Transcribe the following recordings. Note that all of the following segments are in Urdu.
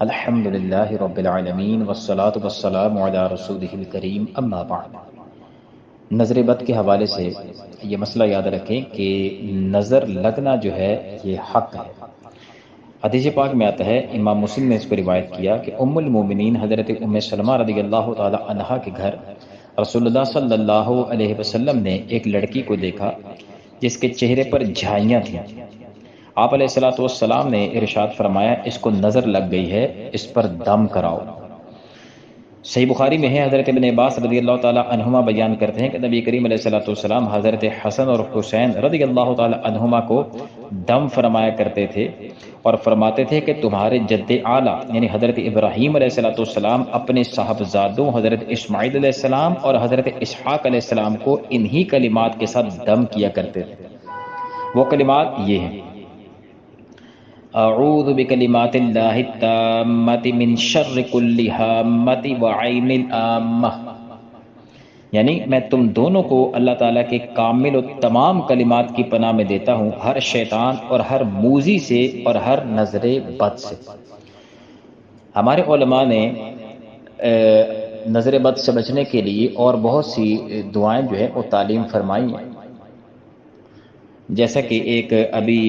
الحمد للہ رب العالمین والصلاة والسلام علی رسولہ الکریم اما بعد۔ نظر بد کے حوالے سے یہ مسئلہ یاد رکھیں کہ نظر لگنا جو ہے یہ حق ہے۔ حدیث پاک میں آتا ہے، امام مسلم نے اس کو روایت کیا کہ ام المومنین حضرت ام سلمہ رضی اللہ تعالی عنہا کے گھر رسول اللہ صلی اللہ علیہ وسلم نے ایک لڑکی کو دیکھا جس کے چہرے پر جھائیاں تھیں۔ آپ علیہ الصلوۃ والسلام نے ارشاد فرمایا، اس کو نظر لگ گئی ہے، اس پر دم کراؤ۔ صحیح بخاری میں ہے، حضرت ابن عباس رضی اللہ تعالی عنہما بیان کرتے ہیں کہ نبی کریم علیہ الصلوۃ والسلام حضرت حسن اور حسین رضی اللہ تعالی عنہما کو دم فرمایا کرتے تھے اور فرماتے تھے کہ تمہارے جد اعلیٰ یعنی حضرت ابراہیم علیہ الصلوۃ والسلام اپنے صاحبزادوں حضرت اسماعیل علیہ السلام اور حضرت اسحاق علیہ السلام کو انہی کلمات کے ساتھ دم کیا کرتے تھے۔ وہ کلمات یہ ہیں: اعوذ بکلمات اللہ التامۃ من شر کل ہامۃ وعین العامہ، یعنی میں تم دونوں کو اللہ تعالیٰ کے کامل و تمام کلمات کی پناہ میں دیتا ہوں، ہر شیطان اور ہر موذی سے اور ہر نظر بد سے۔ ہمارے علماء نے نظر بد سے بچنے کے لیے اور بہت سی دعائیں جو ہے وہ تعلیم فرمائی ہیں، جیسا کہ ایک ابھی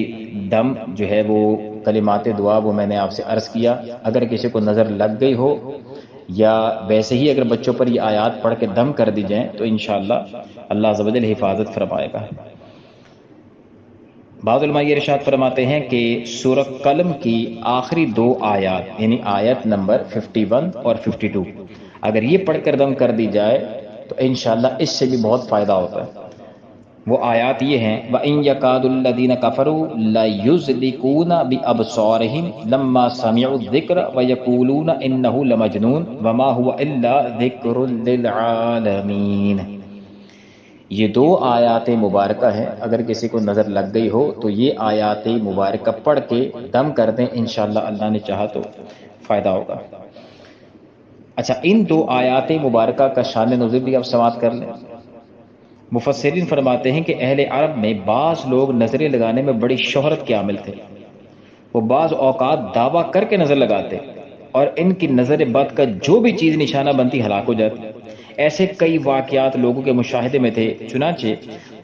دم جو ہے وہ کلمات دعا وہ میں نے آپ سے عرض کیا، اگر کسی کو نظر لگ گئی ہو یا ویسے ہی اگر بچوں پر یہ آیات پڑھ کے دم کر دی جائیں تو انشاءاللہ اللہ عز و جل حفاظت فرمائے گا۔ بعض علماء یہ ارشاد فرماتے ہیں کہ سورہ قلم کی آخری دو آیات یعنی آیت نمبر 51 اور 52 اگر یہ پڑھ کر دم کر دی جائے تو انشاءاللہ اس سے بھی بہت فائدہ ہوتا ہے۔ وہ آیات یہ ہیں: وَإِن يَكَادُ الَّذِينَ كَفَرُوا لَيُزْلِقُونَ بِأَبْصَارِهِمْ لَمَّا سَمِعُوا الذِّكْرَ وَيَقُولُونَ إِنَّهُ لَمَجْنُونٌ وَمَا هُوَ إِلَّا ذِكْرٌ لِّلْعَالَمِينَ۔ یہ دو آیات مبارکہ ہیں، اگر کسی کو نظر لگ گئی ہو تو یہ آیات مبارکہ پڑھ کے دم کر دیں، انشاءاللہ اللہ نے چاہا تو فائدہ ہوگا۔ اچھا، ان دو آیات مبارکہ کا شان نزول بھی آپ سماعت کر لیں۔ مفسرین فرماتے ہیں کہ اہل عرب میں بعض لوگ نظریں لگانے میں بڑی شہرت کے عامل تھے، وہ بعض اوقات دعویٰ کر کے نظر لگاتے اور ان کی نظر بد کا جو بھی چیز نشانہ بنتی ہلاک ہو جاتی۔ ایسے کئی واقعات لوگوں کے مشاہدے میں تھے، چنانچہ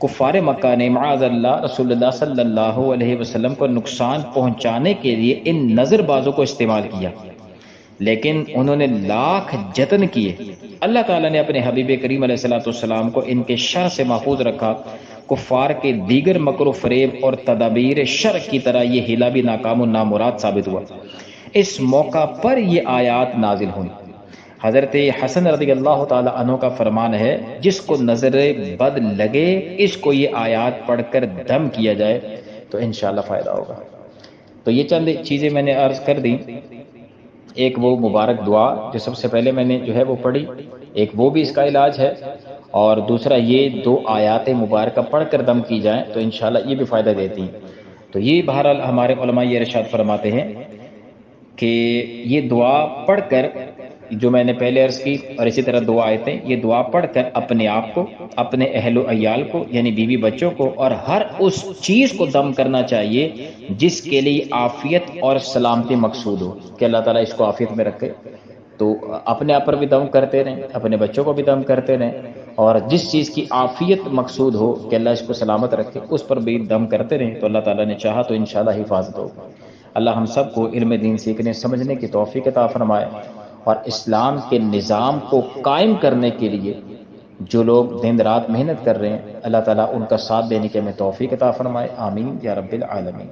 کفار مکہ نے معاذ اللہ رسول اللہ صلی اللہ علیہ وسلم کو نقصان پہنچانے کے لیے ان نظر بازوں کو استعمال کیا، لیکن انہوں نے لاکھ جتن کیے، اللہ تعالیٰ نے اپنے حبیب کریم علیہ الصلوۃ والسلام کو ان کے شر سے محفوظ رکھا۔ کفار کے دیگر مکر و فریب اور تدابیر شر کی طرح یہ ہیلا بھی ناکام و نامراد ثابت ہوا۔ اس موقع پر یہ آیات نازل ہوئی۔ حضرت حسن رضی اللہ تعالی عنہ کا فرمان ہے، جس کو نظر بد لگے اس کو یہ آیات پڑھ کر دم کیا جائے تو انشاءاللہ فائدہ ہوگا۔ تو یہ چند چیزیں میں نے عرض کر دی، ایک وہ مبارک دعا جو سب سے پہلے میں نے جو ہے وہ پڑھی، ایک وہ بھی اس کا علاج ہے، اور دوسرا یہ دو آیات مبارکہ پڑھ کر دم کی جائیں تو انشاءاللہ یہ بھی فائدہ دیتی ہیں۔ تو یہ بہرحال ہمارے علماء یہ ارشاد فرماتے ہیں کہ یہ دعا پڑھ کر جو میں نے پہلے عرض کی اور اسی طرح دو آیتیں، یہ دعا پڑھ کر اپنے آپ کو، اپنے اہل و عیال کو یعنی بیوی بچوں کو اور ہر اس چیز کو دم کرنا چاہیے جس کے لیے عافیت اور سلامتی مقصود ہو، کہ اللہ تعالیٰ اس کو عافیت میں رکھے۔ تو اپنے آپ پر بھی دم کرتے رہیں، اپنے بچوں کو بھی دم کرتے رہیں، اور جس چیز کی عافیت مقصود ہو کہ اللہ اس کو سلامت رکھے اس پر بھی دم کرتے رہیں تو اللہ تعالیٰ نے چاہا تو انشاءاللہ حفاظت ہوگا۔ اللہ ہم سب کو علم دین سیکھنے سمجھنے کی توفیق عطا فرمائے، اور اسلام کے نظام کو قائم کرنے کے لیے جو لوگ دن رات محنت کر رہے ہیں اللہ تعالیٰ ان کا ساتھ دینے کے ہمیں توفیق عطا فرمائے، آمین یا رب العالمین۔